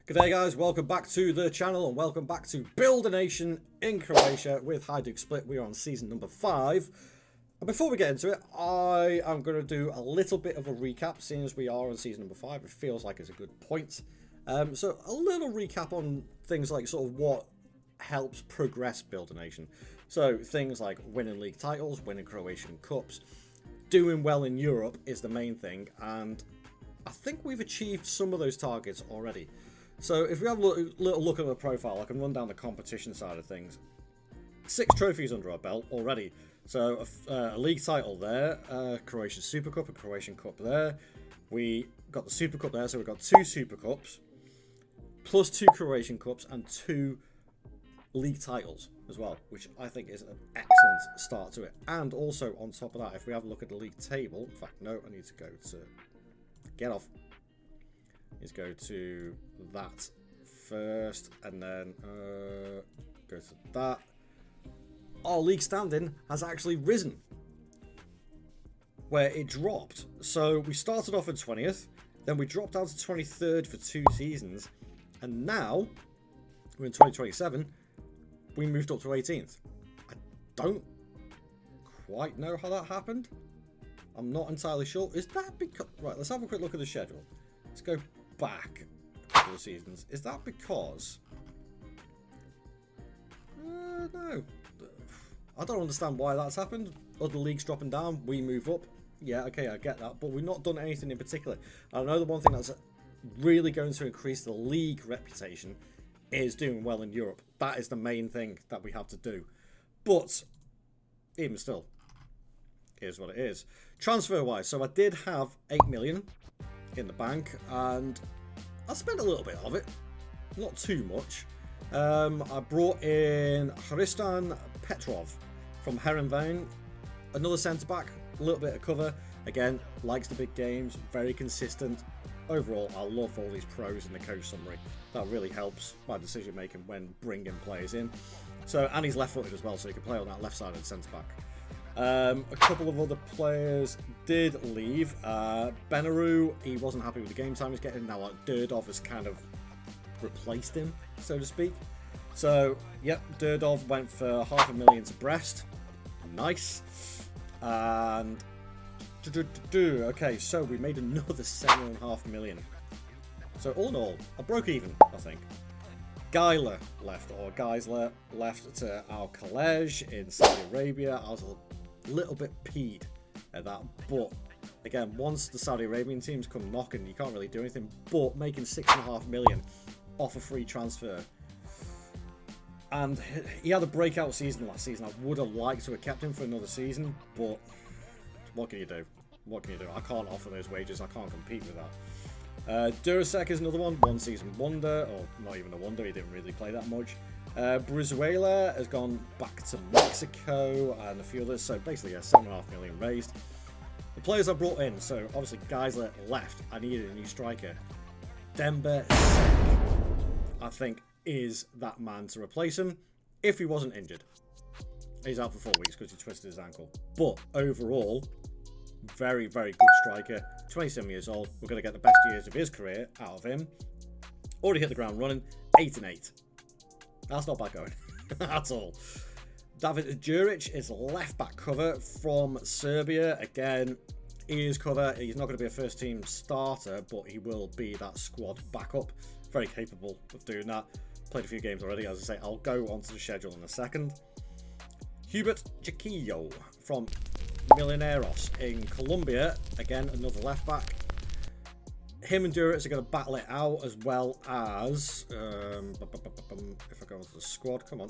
G'day guys, welcome back to the channel and welcome back to Build a Nation in Croatia with Hajduk Split. We are on season number 5. And before we get into it, I am going to do a little bit of a recap, seeing as we are on season number 5. It feels like it's a good point. So a little recap on things like sort of what helps progress Build a Nation. So things like winning league titles, winning Croatian Cups, doing well in Europe is the main thing. And I think we've achieved some of those targets already. So if we have a little look at the profile, I can run down the competition side of things. 6 trophies under our belt already. So a league title there, Croatian Super Cup, a Croatian Cup there. We got the Super Cup there, so we've got 2 Super Cups, plus 2 Croatian Cups and 2 league titles as well, which I think is an excellent start to it. And also on top of that, if we have a look at the league table, in fact, no, I need to go to, get off. Is go to that first and then go to that. Our league standing has actually risen where it dropped. So we started off at 20th, then we dropped down to 23rd for 2 seasons, and now we're in 2027. We moved up to 18th. I don't quite know how that happened. I'm not entirely sure. Is that because... Right, let's have a quick look at the schedule. Let's go back a couple of seasons. Is that because... no. I don't understand why that's happened. Other leagues dropping down, we move up. Yeah, okay, I get that. But we've not done anything in particular. I know the one thing that's really going to increase the league reputation is doing well in Europe. That is the main thing that we have to do. But, even still, here's what it is. Transfer-wise, so I did have 8 million in the bank, and I spent a little bit of it, not too much. I brought in Hristan Petrov from Herenveen, another centre-back, a little bit of cover, again, likes the big games, very consistent. Overall, I love all these pros in the coach summary. That really helps my decision making when bringing players in. So, and he's left-footed as well, so he can play on that left-sided centre-back. A couple of other players did leave. Benaru, he wasn't happy with the game time he's getting. Now, like, Durdov has kind of replaced him, so to speak. So, yep, Durdov went for 500,000 to Brest. Nice. And... okay, so we made another 7.5 million. So, all in all, I broke even, I think. Geisler left to Al Khalej in Saudi Arabia. I was a little bit peed at that, but again, once the Saudi Arabian teams come knocking, you can't really do anything but making 6.5 million off a free transfer. And he had a breakout season last season. I would have liked to have kept him for another season, but what can you do? What can you do? I can't offer those wages. I can't compete with that. Durasek is another one season wonder, or not even a wonder, he didn't really play that much. Brizuela has gone back to Mexico and a few others, so basically 7.5 million raised. The players I brought in, so obviously Geisler left, I needed a new striker. Demba Sek, I think, is that man to replace him if he wasn't injured. He's out for 4 weeks because he twisted his ankle. But overall, very, very good striker. 27 years old. We're going to get the best years of his career out of him. Already hit the ground running. 8 and 8. That's not bad going at all. David Juric is left back cover from Serbia. Again, he is cover. He's not going to be a first team starter, but he will be that squad backup. Very capable of doing that. Played a few games already. As I say, I'll go onto the schedule in a second. Hubert Jaquillo from Millonarios in Colombia. Again, another left back. Him and Duric are going to battle it out, as well as if I go into the squad, come on,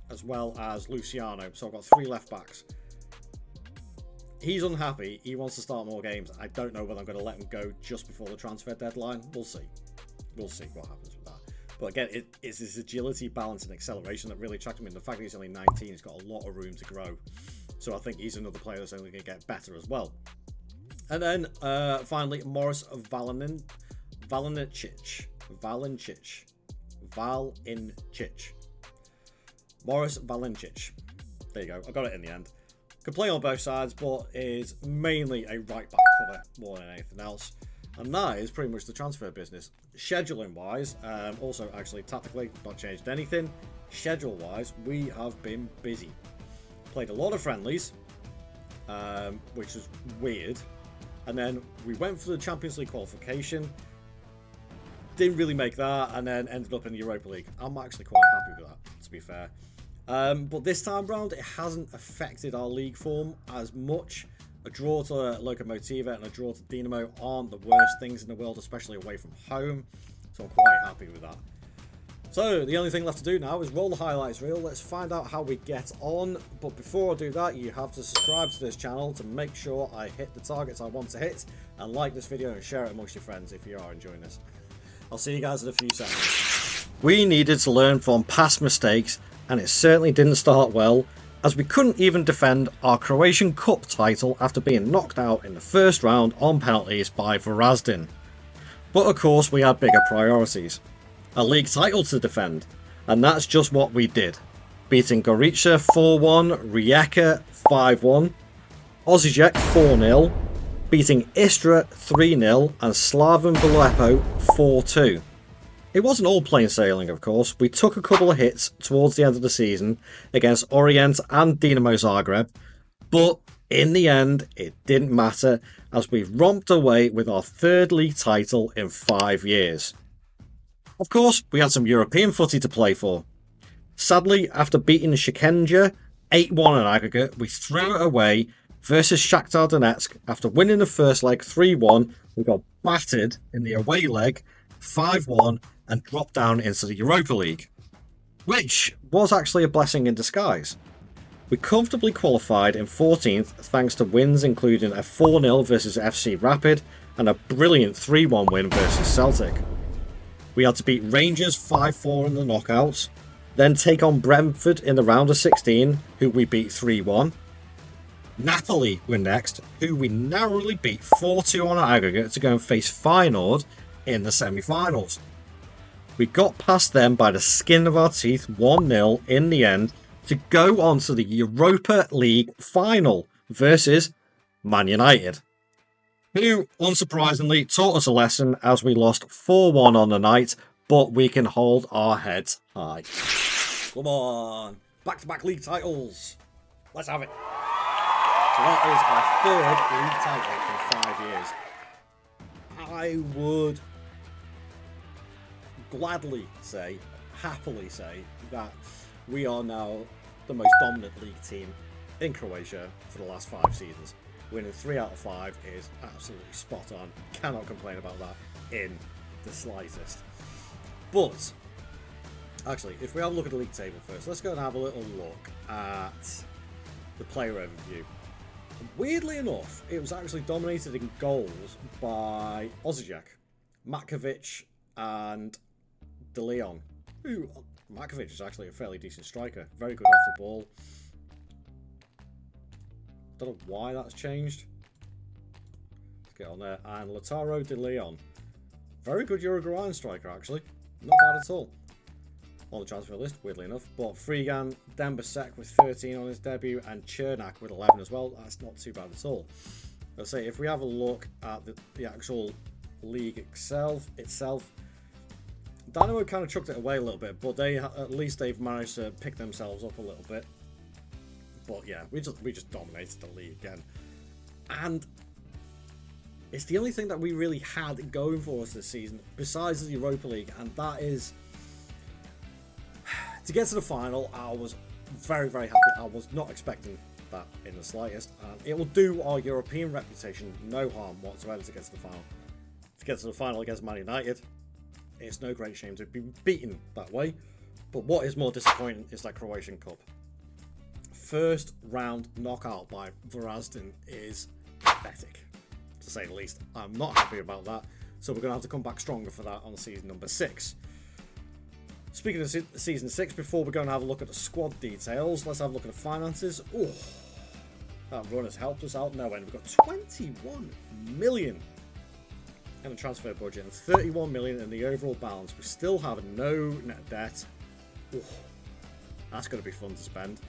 as well as Luciano. So I've got 3 left backs. He's unhappy. He wants to start more games. I don't know whether I'm going to let him go just before the transfer deadline. We'll see. We'll see what happens with that. But again, it's his agility, balance, and acceleration that really attracted me. And the fact that he's only 19, he's got a lot of room to grow. So I think he's another player that's only going to get better as well. And then finally, Morris Valancic. Morris Valancic. There you go. I got it in the end. Can play on both sides, but is mainly a right back cover more than anything else. And that is pretty much the transfer business. Scheduling wise, also actually tactically, not changed anything. Schedule wise, we have been busy. Played a lot of friendlies, which was weird. And then we went for the Champions League qualification. Didn't really make that, and then ended up in the Europa League. I'm actually quite happy with that, to be fair. But this time round, it hasn't affected our league form as much. A draw to Lokomotiva and a draw to Dinamo aren't the worst things in the world, especially away from home. So I'm quite happy with that. So the only thing left to do now is roll the highlights reel. Let's find out how we get on. But before I do that, you have to subscribe to this channel to make sure I hit the targets I want to hit. And like this video and share it amongst your friends if you are enjoying this. I'll see you guys in a few seconds. We needed to learn from past mistakes, and it certainly didn't start well, as we couldn't even defend our Croatian Cup title after being knocked out in the first round on penalties by Varazdin. But of course we had bigger priorities. A league title to defend, and that's just what we did. Beating Gorica 4-1, Rijeka 5-1, Osijek 4-0, beating Istra 3-0 and Slaven Belepo 4-2. It wasn't all plain sailing, of course. We took a couple of hits towards the end of the season against Orient and Dinamo Zagreb, but in the end it didn't matter as we romped away with our third league title in 5 years. Of course, we had some European footy to play for. Sadly, after beating Shikenja 8-1 in aggregate, we threw it away versus Shakhtar Donetsk. After winning the first leg 3-1, we got battered in the away leg 5-1 and dropped down into the Europa League, which was actually a blessing in disguise. We comfortably qualified in 14th thanks to wins including a 4-0 versus FC Rapid and a brilliant 3-1 win versus Celtic. We had to beat Rangers 5-4 in the knockouts, then take on Brentford in the round of 16, who we beat 3-1. Napoli were next, who we narrowly beat 4-2 on aggregate to go and face Feyenoord in the semi-finals. We got past them by the skin of our teeth 1-0 in the end to go on to the Europa League final versus Man United, who unsurprisingly taught us a lesson as we lost 4-1 on the night, but we can hold our heads high. Come on, back-to-back league titles. Let's have it. So that is our third league title in 5 years. I would gladly say, happily say, that we are now the most dominant league team in Croatia for the last 5 seasons. Winning 3 out of 5 is absolutely spot on. Cannot complain about that in the slightest. But actually, if we have a look at the league table first, let's go and have a little look at the player overview. Weirdly enough, it was actually dominated in goals by Osijek, Matkovic and De Leon. Who, Matkovic is actually a fairly decent striker, very good off the ball. Don't know why that's changed. Let's get on there. And Lautaro De Leon, very good Uruguayan striker actually, not bad at all. On the transfer list, weirdly enough. But Frigan, Dembasek with 13 on his debut, and Chernak with 11 as well. That's not too bad at all. Let's say if we have a look at the actual league itself, Dynamo kind of chucked it away a little bit, but at least they've managed to pick themselves up a little bit. But yeah, we just dominated the league again, and it's the only thing that we really had going for us this season, besides the Europa League, and that is to get to the final. I was very, very happy. I was not expecting that in the slightest, and it will do our European reputation no harm whatsoever to get to the final. To get to the final against Man United, it's no great shame to be beaten that way. But what is more disappointing is that Croatian Cup. First round knockout by Varazdin is pathetic, to say the least. I'm not happy about that, so we're going to have to come back stronger for that on season number 6. Speaking of season 6, before we're going to have a look at the squad details, let's have a look at the finances. Oh, that run has helped us out no end. We've got 21 million in the transfer budget and 31 million in the overall balance. We still have no net debt. Oh, that's going to be fun to spend.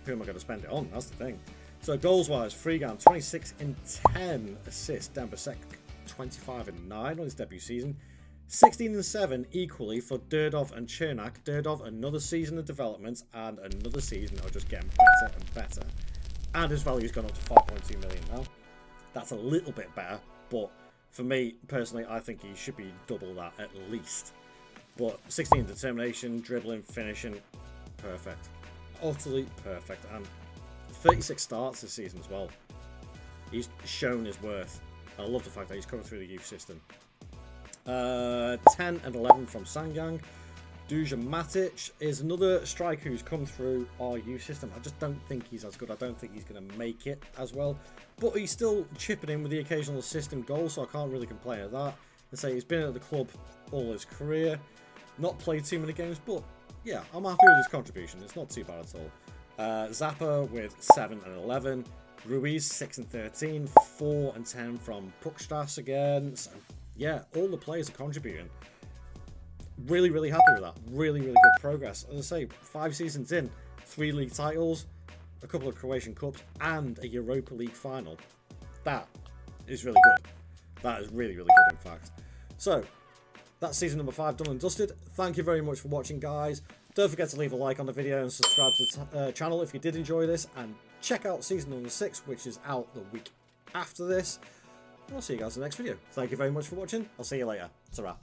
Who am I going to spend it on? That's the thing. So goals wise, Frigan 26 in 10 assists, Dembasek 25 and 9 on his debut season. 16 and 7 equally for Durdov and Chernak. Durdov, another season of development and another season of just getting better and better. And his value's gone up to 5.2 million now. That's a little bit better, but for me, personally, I think he should be double that at least. But 16 determination, dribbling, finishing, perfect. Utterly perfect. And 36 starts this season as well. He's shown his worth. I love the fact that he's coming through the youth system. 10 and 11 from Sangang. Dusan Matic is another striker who's come through our youth system. I just don't think he's as good. I don't think he's going to make it as well. But he's still chipping in with the occasional assist and goal, so I can't really complain at that. I say he's been at the club all his career. Not played too many games, but yeah, I'm happy with his contribution. It's not too bad at all. Zappa with 7 and 11. Ruiz 6 and 13. 4 and 10 from Puckstrass again. So yeah, all the players are contributing. Really, really happy with that. Really, really good progress. As I say, 5 seasons in, 3 league titles, a couple of Croatian Cups, and a Europa League final. That is really good. That is really, really good, in fact. So, that's season number 5 done and dusted. Thank you very much for watching, guys. Don't forget to leave a like on the video and subscribe to the channel if you did enjoy this. And check out season number 6, which is out the week after this. And I'll see you guys in the next video. Thank you very much for watching. I'll see you later. Ta-ra.